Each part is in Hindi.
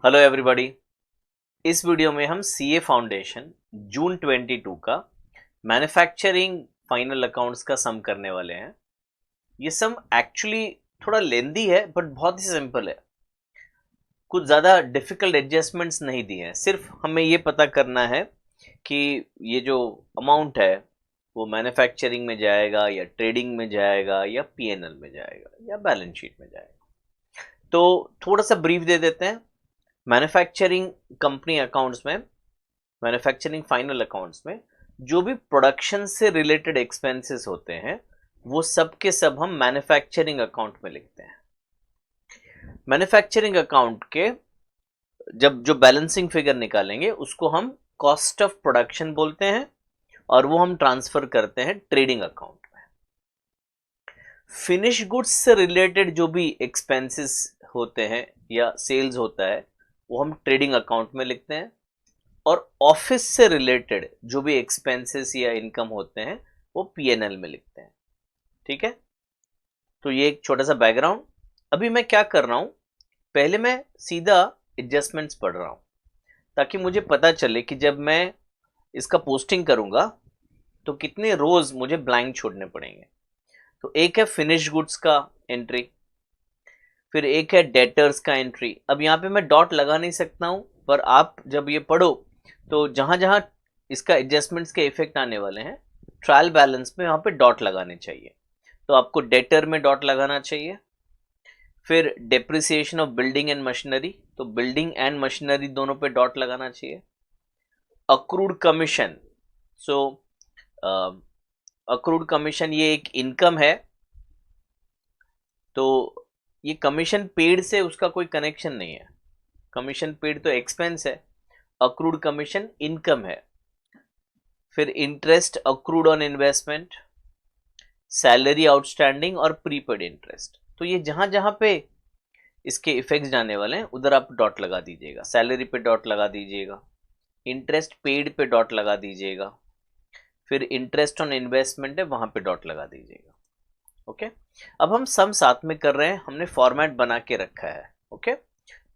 Hello everybody. इस वीडियो में हम सीए फाउंडेशन जून 22 का मैन्युफैक्चरिंग फाइनल अकाउंट्स का सम करने वाले हैं। ये सम एक्चुअली थोड़ा लेंदी है बट बहुत ही सिंपल है। कुछ ज़्यादा डिफिकल्ट एडजस्टमेंट्स नहीं दिए हैं, सिर्फ हमें ये पता करना है कि ये जो अमाउंट है वो मैन्युफैक्चरिंग में जाएगा या ट्रेडिंग में जाएगा या पीएनएल में जाएगा या बैलेंस शीट में जाएगा। तो थोड़ा सा ब्रीफ दे देते हैं। मैन्युफैक्चरिंग कंपनी अकाउंट्स में, मैन्युफैक्चरिंग फाइनल अकाउंट्स में जो भी प्रोडक्शन से रिलेटेड एक्सपेंसेस होते हैं वो सब के सब हम मैन्युफैक्चरिंग अकाउंट में लिखते हैं। मैन्युफैक्चरिंग अकाउंट के जब जो बैलेंसिंग फिगर निकालेंगे उसको हम कॉस्ट ऑफ प्रोडक्शन बोलते हैं और वो हम ट्रांसफर करते हैं ट्रेडिंग अकाउंट में। फिनिश गुड्स से रिलेटेड जो भी एक्सपेंसेस होते हैं या सेल्स होता है वो हम ट्रेडिंग अकाउंट में लिखते हैं, और ऑफिस से रिलेटेड जो भी एक्सपेंसेस या इनकम होते हैं वो पीएनएल में लिखते हैं। ठीक है, तो ये एक छोटा सा बैकग्राउंड। अभी मैं क्या कर रहा हूं, पहले मैं सीधा एडजस्टमेंट्स पढ़ रहा हूं ताकि मुझे पता चले कि जब मैं इसका पोस्टिंग करूंगा तो कितने रोज मुझे ब्लैंक छोड़ने पड़ेंगे। तो एक है फिनिश गुड्स का एंट्री, फिर एक है डेटर्स का एंट्री। अब यहाँ पे मैं डॉट लगा नहीं सकता हूं, पर आप जब ये पढ़ो तो जहां जहां इसका एडजस्टमेंट्स के इफेक्ट आने वाले हैं ट्रायल बैलेंस में वहां पे डॉट लगाने चाहिए। तो आपको डेटर में डॉट लगाना चाहिए। फिर depreciation of building and machinery, तो बिल्डिंग एंड मशीनरी दोनों पे डॉट लगाना चाहिए। अक्रूड कमीशन, सो अक्रूड कमीशन ये एक इनकम है, तो ये कमीशन पेड से उसका कोई कनेक्शन नहीं है। कमीशन पेड तो एक्सपेंस है, अक्रूड कमीशन इनकम है। फिर interest accrued on investment, salary outstanding और प्रीपेड इंटरेस्ट। तो ये जहां जहां पे इसके इफेक्ट्स जाने वाले हैं उधर आप डॉट लगा दीजिएगा। सैलरी पे डॉट लगा दीजिएगा, इंटरेस्ट पेड पे डॉट लगा दीजिएगा, फिर इंटरेस्ट ऑन इन्वेस्टमेंट है वहां पे डॉट लगा दीजिएगा। ओके, अब हम सम साथ में कर रहे हैं, हमने फॉर्मेट बना के रखा है। ओके,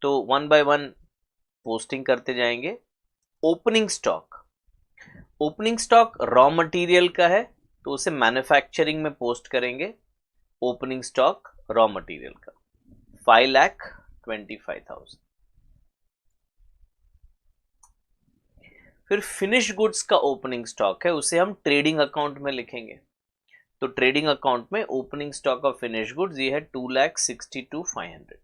तो वन बाय वन पोस्टिंग करते जाएंगे। Opening stock, opening stock raw material का है तो उसे मैन्युफैक्चरिंग में पोस्ट करेंगे। ओपनिंग स्टॉक रॉ मटेरियल का 5,25,000। फिर फिनिश गुड्स का ओपनिंग स्टॉक है, उसे हम ट्रेडिंग अकाउंट में लिखेंगे। तो ट्रेडिंग अकाउंट में opening stock of finish goods ये है 2,62,500।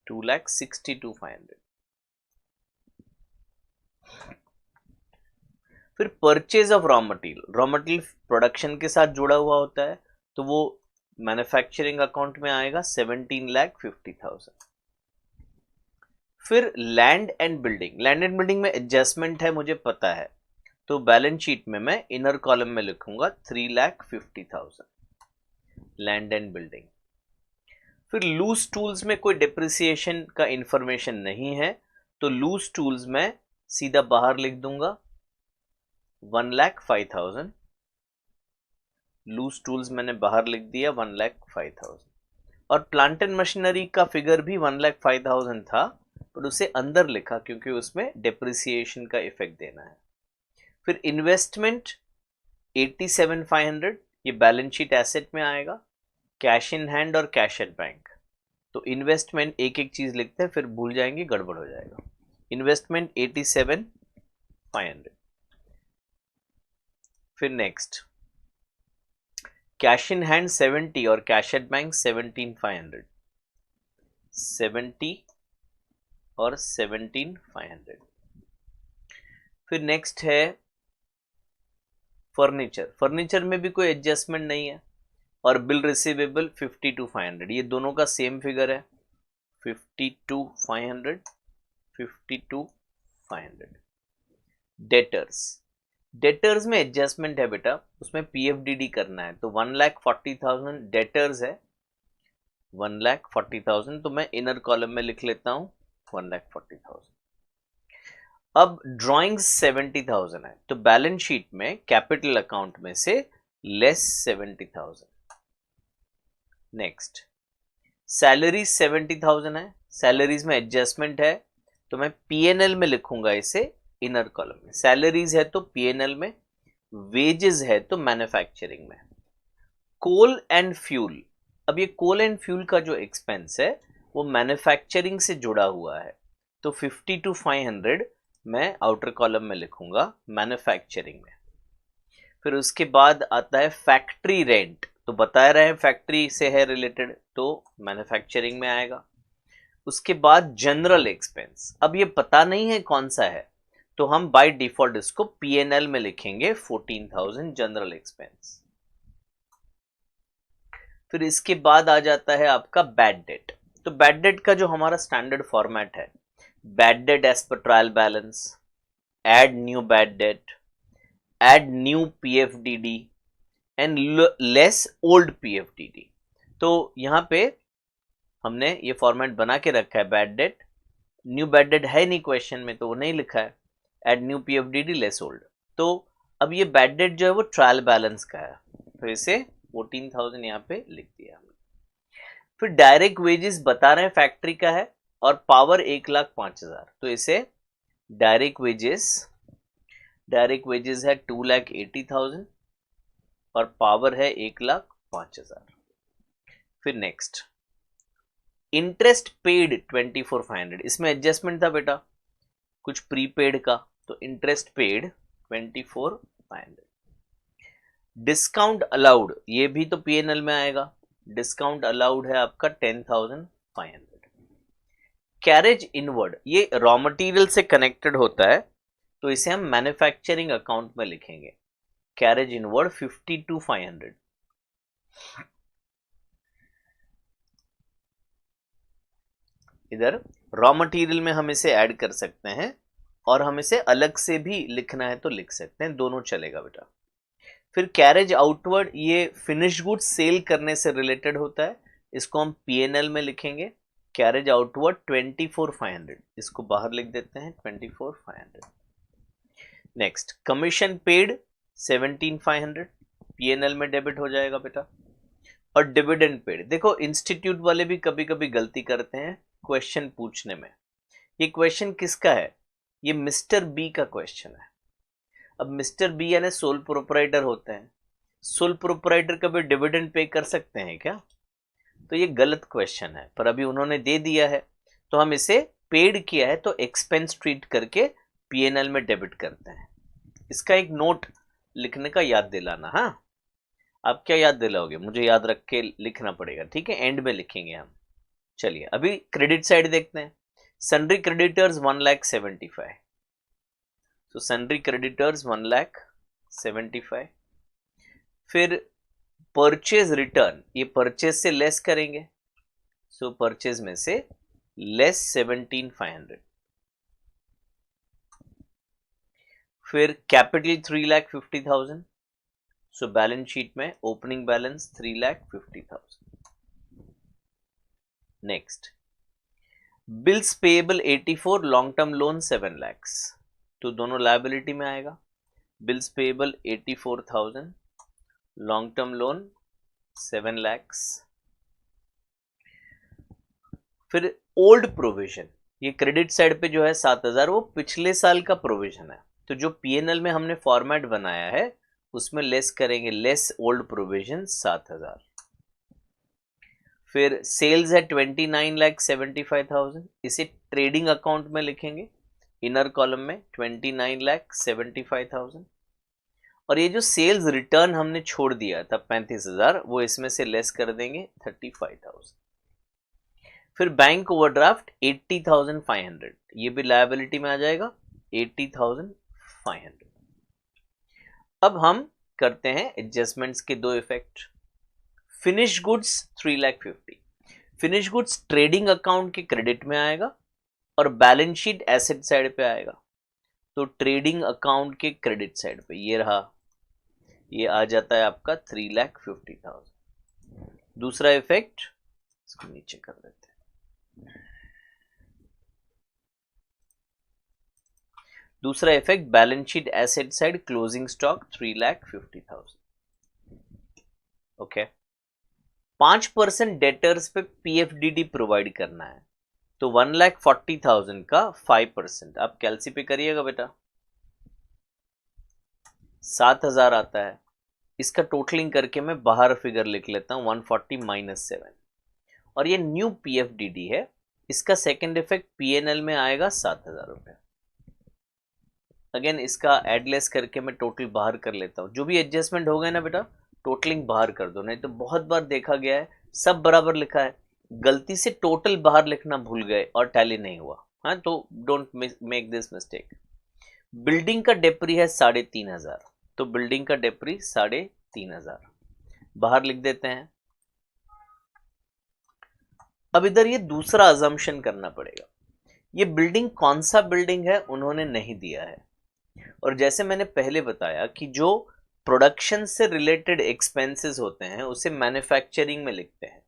2,62,500। फिर purchase of raw material, raw material production के साथ जुड़ा हुआ होता है तो वो मैन्युफैक्चरिंग अकाउंट में आएगा 17,50,000। फिर land and building, land and building में एडजस्टमेंट है मुझे पता है, तो बैलेंस शीट में मैं इनर कॉलम में लिखूंगा 3,50,000 लैंड एंड बिल्डिंग। फिर लूज टूल्स में कोई डिप्रिसिएशन का इंफॉर्मेशन नहीं है तो लूज टूल्स में सीधा बाहर लिख दूंगा 1,05,000। लूज टूल्स मैंने बाहर लिख दिया 1,05,000। और प्लांट एंड मशीनरी का फिगर भी 1,05,000 था पर उसे अंदर लिखा क्योंकि उसमें डिप्रिसिएशन का इफेक्ट देना है। फिर इन्वेस्टमेंट 87,500, ये बैलेंस शीट एसेट में आएगा। कैश इन हैंड और कैश एट बैंक, तो इन्वेस्टमेंट एक एक चीज लिखते हैं फिर भूल जाएंगे, गड़बड़ हो जाएगा। इन्वेस्टमेंट 87,500। फिर नेक्स्ट कैश इन हैंड 70 और कैश एट बैंक 17,500। 70 और 17,500। फिर नेक्स्ट है फर्नीचर, फर्नीचर में भी कोई एडजस्टमेंट नहीं है। और बिल रिसीवेबल 52,500, ये दोनों का सेम फिगर है 52,500, 52,500। डेटर्स, डेटर्स में एडजस्टमेंट है बेटा, उसमें पीएफडीडी करना है तो 1,40,000 डेटर्स है। 1,40,000 तो मैं इनर कॉलम में लिख लेता हूं 1,40,000। अब ड्राइंग्स 70,000 है तो बैलेंस शीट में कैपिटल अकाउंट में से लेस 70,000। नेक्स्ट सैलरी 70,000 है, सैलरीज में एडजस्टमेंट है तो मैं पीएनएल में लिखूंगा इसे इनर कॉलम में। सैलरीज है तो पीएनएल में, वेजेस है तो मैन्युफैक्चरिंग में। कोल एंड फ्यूल, अब ये कोल एंड फ्यूल का जो एक्सपेंस है वो मैन्युफैक्चरिंग से जुड़ा हुआ है, तो 50 to 500 मैं आउटर कॉलम में लिखूंगा मैन्युफैक्चरिंग में। फिर उसके बाद आता है फैक्ट्री रेंट, तो बता रहे हैं फैक्ट्री से है रिलेटेड तो मैन्युफैक्चरिंग में आएगा। उसके बाद जनरल एक्सपेंस, अब ये पता नहीं है कौन सा है तो हम बाय डिफॉल्ट इसको पीएनएल में लिखेंगे 14,000 जनरल एक्सपेंस। फिर इसके बाद आ जाता है आपका बैड डेट, तो बैड डेट का जो हमारा स्टैंडर्ड फॉर्मेट है, bad debt as per trial balance, add new bad debt, add new PFDD and less old PFDD. तो यहां पे हमने ये फॉर्मेट बना के रखा है, bad date, new bad date है नहीं क्वेश्चन में तो वो नहीं लिखा है, एड न्यू पीएफडीडी लेस ओल्ड। तो अब ये बैड डेट जो है वो ट्रायल बैलेंस का है, तो इसे 14,000 यहाँ पे लिख दिया हमने। फिर डायरेक्ट वेजेस बता रहे हैं फैक्ट्री का है और पावर 1,05,000, तो इसे डायरेक्ट वेजेस है 2,80,000 और पावर है 1,05,000। फिर नेक्स्ट इंटरेस्ट पेड 24,500, इसमें एडजस्टमेंट था बेटा कुछ प्रीपेड का, तो इंटरेस्ट पेड 24,500। डिस्काउंट अलाउड, ये भी तो पीएनएल में आएगा, डिस्काउंट अलाउड है आपका 10,500। कैरेज इनवर्ड, ये रॉ मटेरियल से कनेक्टेड होता है तो इसे हम मैन्युफैक्चरिंग अकाउंट में लिखेंगे, कैरेज इनवर्ड 50 to 500। इधर रॉ मटेरियल में हम इसे ऐड कर सकते हैं और हम इसे अलग से भी लिखना है तो लिख सकते हैं, दोनों चलेगा बेटा। फिर कैरेज आउटवर्ड, ये फिनिश गुड्स सेल करने से रिलेटेड होता है, इसको हम पीएनएल में लिखेंगे, कैरेज आउटवर्ड 24,500, इसको बाहर लिख देते हैं 24,500। नेक्स्ट कमीशन पेड 17,500, पीएनएल में डेबिट हो जाएगा बेटा। और डिविडेंड पेड, देखो इंस्टीट्यूट वाले भी कभी कभी गलती करते हैं क्वेश्चन पूछने में। ये क्वेश्चन किसका है, ये मिस्टर बी का क्वेश्चन है। अब मिस्टर बी यानी सोल प्रोपराइटर होते हैं, सोल प्रोपराइटर कभी डिविडेंड पे कर सकते हैं क्या, तो ये गलत क्वेश्चन है, पर अभी उन्होंने दे दिया है तो हम इसे पेड किया है तो एक्सपेंस ट्रीट करके पीएनएल में डेबिट करते हैं। इसका एक नोट लिखने का याद दिलाना। हाँ, आप क्या याद दिलाओगे, मुझे याद रख के लिखना पड़ेगा, ठीक है, एंड में लिखेंगे हम। चलिए अभी क्रेडिट साइड देखते हैं। सन्ड्री क्रेडिटर्स 1,75,000, तो सन्ड्री क्रेडिटर्स 1,75,000। फिर परचेज रिटर्न, ये परचेज से लेस करेंगे, सो परचेज में से लेस 17,500। फिर कैपिटल 3,50,000, सो बैलेंस शीट में opening balance 3,50,000। Next bills payable 84, long term loan 7 lakh, तो दोनों लायबिलिटी में आएगा। Bills payable 84,000, long term loan 7 lakh. फिर ओल्ड प्रोविजन, ये क्रेडिट साइड पे जो है 7,000, वो पिछले साल का प्रोविजन है, तो जो पीएनएल में हमने फॉर्मेट बनाया है उसमें लेस करेंगे, लेस ओल्ड प्रोविजन 7,000। फिर सेल्स है 29,75,000, इसे ट्रेडिंग अकाउंट में लिखेंगे इनर कॉलम में 29,75,000। और ये जो सेल्स रिटर्न हमने छोड़ दिया था 35,000, वो इसमें से लेस कर देंगे 35,000। फिर बैंक ओवरड्राफ्ट 80,500, ये भी लायबिलिटी में आ जाएगा 80,500। अब हम करते हैं एडजस्टमेंट्स के दो effect. Finish goods 3,50,000, finish goods trading account के क्रेडिट में आएगा और बैलेंस शीट एसेट साइड पे आएगा, तो ट्रेडिंग अकाउंट के क्रेडिट साइड पे ये रहा, ये आ जाता है आपका 3,50,000। दूसरा इफेक्ट, इसको नीचे कर देते हैं। दूसरा effect balance sheet asset side closing stock 3,50,000। Okay, 5% debtors पे PFDD प्रोवाइड करना है, तो 1,40,000 का 5%, आप कैलसी पे करिएगा बेटा, 7,000 आता है। इसका टोटलिंग करके मैं बाहर फिगर लिख लेता हूँ 140 माइनस 7, और ये न्यू PFDD है। इसका सेकेंड इफेक्ट PNL में आएगा 7,000 रुपये। अगेन इसका एडलेस करके मैं टोटल बाहर कर लेता हूँ। जो भी एडजस्टमेंट हो गए ना बेटा, टोटलिंग बाहर कर दो, नहीं तो बहुत बार देखा गया है सब बराबर लिखा है, गलती से टोटल बाहर लिखना भूल गए और टैली नहीं हुआ। हाँ, तो don't make this mistake. Building का डेप्री है 3,500, तो बिल्डिंग का डेप्री 3,500 बाहर लिख देते हैं। अब इधर ये दूसरा अजम्पशन करना पड़ेगा, ये बिल्डिंग कौन सा बिल्डिंग है उन्होंने नहीं दिया है। और जैसे मैंने पहले बताया कि जो प्रोडक्शन से रिलेटेड एक्सपेंसेस होते हैं उसे मैन्युफैक्चरिंग में लिखते हैं।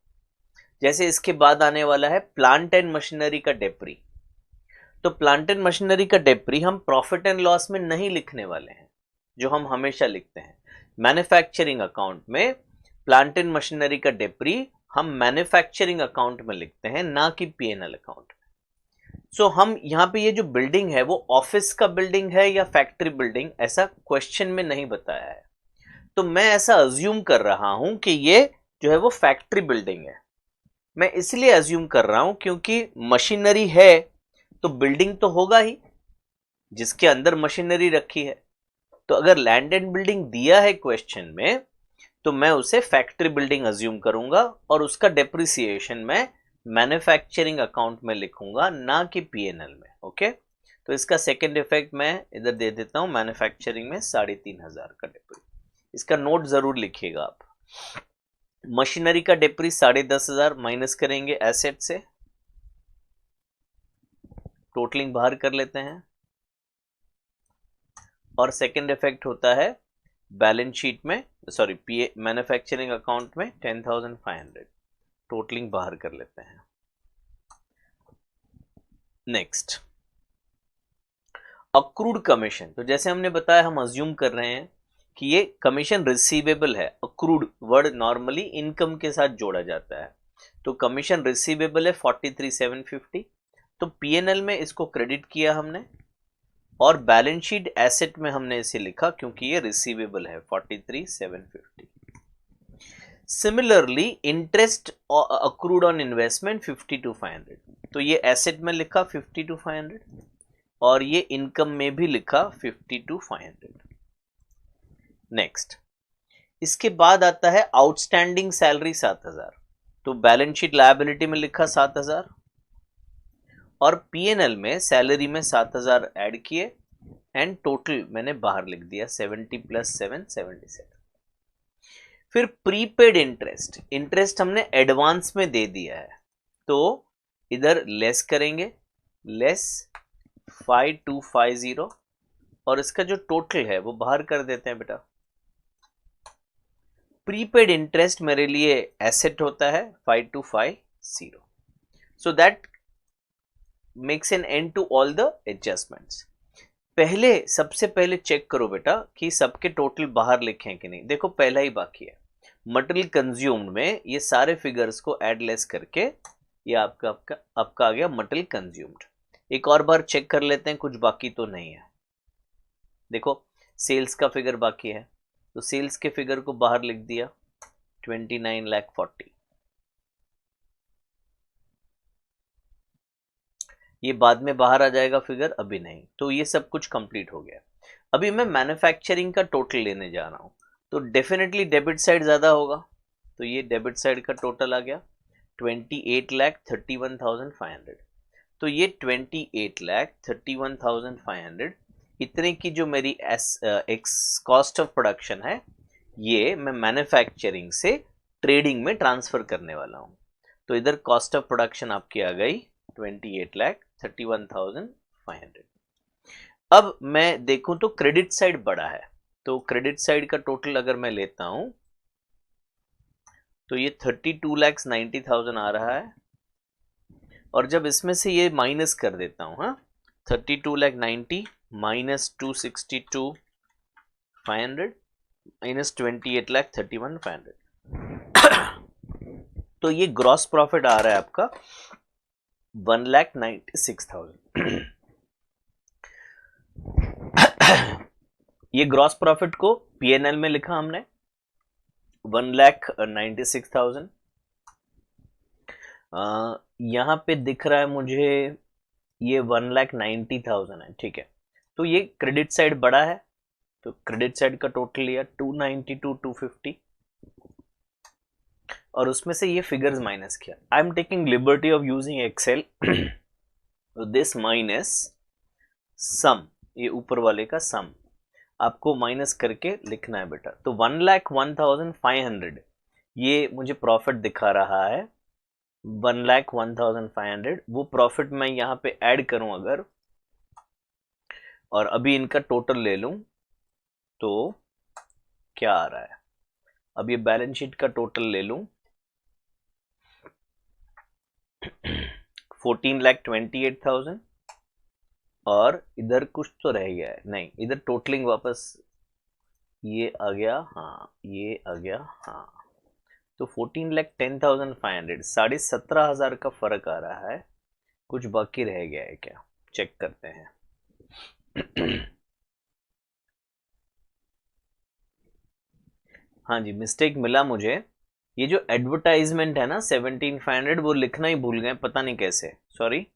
जैसे इसके बाद आने वाला है प्लांट एंड मशीनरी का डेप्री, तो प्लांट एंड मशीनरी का डेप्री हम प्रॉफिट एंड लॉस में नहीं लिखने वाले हैं, जो हम हमेशा लिखते हैं मैन्युफैक्चरिंग अकाउंट में। प्लांट एंड मशीनरी का डेप्री हम मैन्युफैक्चरिंग अकाउंट में लिखते हैं, ना कि P&L अकाउंट में। सो हम यहाँ पे ये जो बिल्डिंग है वो ऑफिस का बिल्डिंग है या फैक्ट्री बिल्डिंग, ऐसा क्वेश्चन में नहीं बताया है, तो मैं ऐसा अज्यूम कर रहा हूं कि ये जो है वो फैक्ट्री बिल्डिंग है। मैं इसलिए अज्यूम कर रहा हूं क्योंकि मशीनरी है तो बिल्डिंग तो होगा ही जिसके अंदर मशीनरी रखी है। तो अगर लैंड एंड बिल्डिंग दिया है क्वेश्चन में तो मैं उसे फैक्ट्री बिल्डिंग अज्यूम करूंगा और उसका डेप्रिसिएशन मैं मैन्युफैक्चरिंग अकाउंट में लिखूंगा, ना कि P&L में। ओके, तो इसका सेकेंड इफेक्ट मैं इधर दे देता हूं, मैन्युफैक्चरिंग में 3,500 का डेप्री। इसका नोट जरूर लिखिएगा आप। मशीनरी का डेप्री 10,500 माइनस करेंगे एसेट से, टोटलिंग बाहर कर लेते हैं, और सेकेंड इफेक्ट होता है बैलेंस शीट में, सॉरी मैन्युफैक्चरिंग अकाउंट में 10,500, टोटलिंग बाहर कर लेते हैं। Next, accrued commission. तो जैसे हमने बताया हम अज्यूम कर रहे हैं कि ये कमीशन रिसीवेबल है। अक्रूड वर्ड नॉर्मली इनकम के साथ जोड़ा जाता है, तो कमीशन रिसीवेबल है 43,750, तो P&L में इसको क्रेडिट किया हमने, और बैलेंस शीट एसेट में हमने इसे लिखा क्योंकि ये रिसीवेबल है 43,750। Similarly interest accrued on investment 52,500, तो ये एसेट में लिखा 52,500 और ये इनकम में भी लिखा 52,500। नेक्स्ट, इसके बाद आता है आउटस्टैंडिंग सैलरी 7,000, तो बैलेंस शीट लायबिलिटी में लिखा 7,000 और P&L में सैलरी में 7,000 ऐड किए एंड टोटल मैंने बाहर लिख दिया 70 + 7 77। फिर प्रीपेड इंटरेस्ट, इंटरेस्ट हमने एडवांस में दे दिया है, तो इधर लेस करेंगे, लेस 5,250 और इसका जो टोटल है वो बाहर कर देते हैं बेटा। प्रीपेड इंटरेस्ट मेरे लिए एसेट होता है 5,250, so that makes an end to all the adjustments. पहले सबसे पहले चेक करो बेटा कि सबके टोटल बाहर लिखे हैं कि नहीं। देखो पहला ही बाकी है, मटेरियल कंज्यूम्ड में ये सारे फिगर्स को ऐड लेस करके ये आपका आ गया मटेरियल कंज्यूम्ड। एक और बार चेक कर लेते हैं कुछ बाकी तो नहीं है। देखो सेल्स का फिगर बाकी है, तो सेल्स के फिगर को बाहर लिख दिया 29,40,000, ये बाद में बाहर आ जाएगा फिगर, अभी नहीं। तो ये सब कुछ कंप्लीट हो गया। अभी मैं मैन्युफैक्चरिंग का टोटल लेने जा रहा हूं, तो डेफिनेटली डेबिट साइड ज्यादा होगा, तो ये डेबिट साइड का टोटल आ गया 28,31,500। तो ये 28,31,500 इतने की जो मेरी कॉस्ट ऑफ प्रोडक्शन है, ये मैं मैन्युफैक्चरिंग से ट्रेडिंग में ट्रांसफर करने वाला हूं। तो इधर कॉस्ट ऑफ प्रोडक्शन आपकी आ गई 28,31,500। अब मैं देखूं तो क्रेडिट साइड बड़ा है, तो क्रेडिट साइड का टोटल अगर मैं लेता हूं तो ये 32,90,000 आ रहा है, और जब इसमें से ये माइनस कर देता हूं, हाँ 32,90,000 माइनस 262,500 माइनस 28,31,500 तो ये ग्रॉस प्रॉफिट आ रहा है आपका 1,96,000। ये ग्रॉस प्रॉफिट को पीएनएल में लिखा हमने 1,96,000। यहां पे दिख रहा है मुझे ये 1,90,000 है, ठीक है। तो ये क्रेडिट साइड बड़ा है, तो क्रेडिट साइड का टोटल लिया 292,250 और उसमें से ये फिगर्स माइनस किया। I am taking liberty of using Excel. This minus sum, ये ऊपर वाले का सम आपको माइनस करके लिखना है बेटा। तो 1,01,500 ये मुझे प्रॉफिट दिखा रहा है, 1,01,500। वो प्रॉफिट मैं यहाँ पे ऐड करूं अगर, और अभी इनका टोटल ले लूं तो क्या आ रहा है। अब ये बैलेंस शीट का टोटल ले लूं 14,28,000 और इधर कुछ तो रह गया है, नहीं इधर टोटलिंग वापस ये आ गया, हाँ ये आ गया, हाँ। तो 14,10,500, 17,500 का फर्क आ रहा है। कुछ बाकी रह गया है क्या, चेक करते हैं। हाँ जी, मिस्टेक मिला मुझे। ये जो एडवर्टाइजमेंट है ना 17,500, वो लिखना ही भूल गए, पता नहीं कैसे, सॉरी।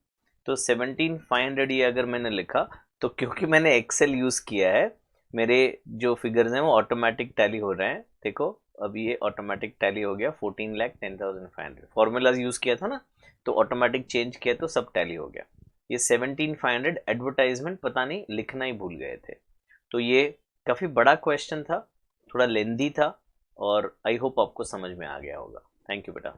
तो 17,500 ये अगर मैंने लिखा तो क्योंकि मैंने एक्सेल यूज किया है, मेरे जो फिगर्स हैं वो ऑटोमेटिक टैली हो रहे हैं। देखो अब ये ऑटोमेटिक टैली हो गया 14,10,500। फॉर्मूलाज यूज किया था ना, तो ऑटोमेटिक चेंज किया तो सब टैली हो गया। ये 17,500 एडवर्टाइजमेंट पता नहीं लिखना ही भूल गए थे। तो ये काफी बड़ा क्वेश्चन था, थोड़ा लेंदी था, और आई होप आपको समझ में आ गया होगा। थैंक यू बेटा।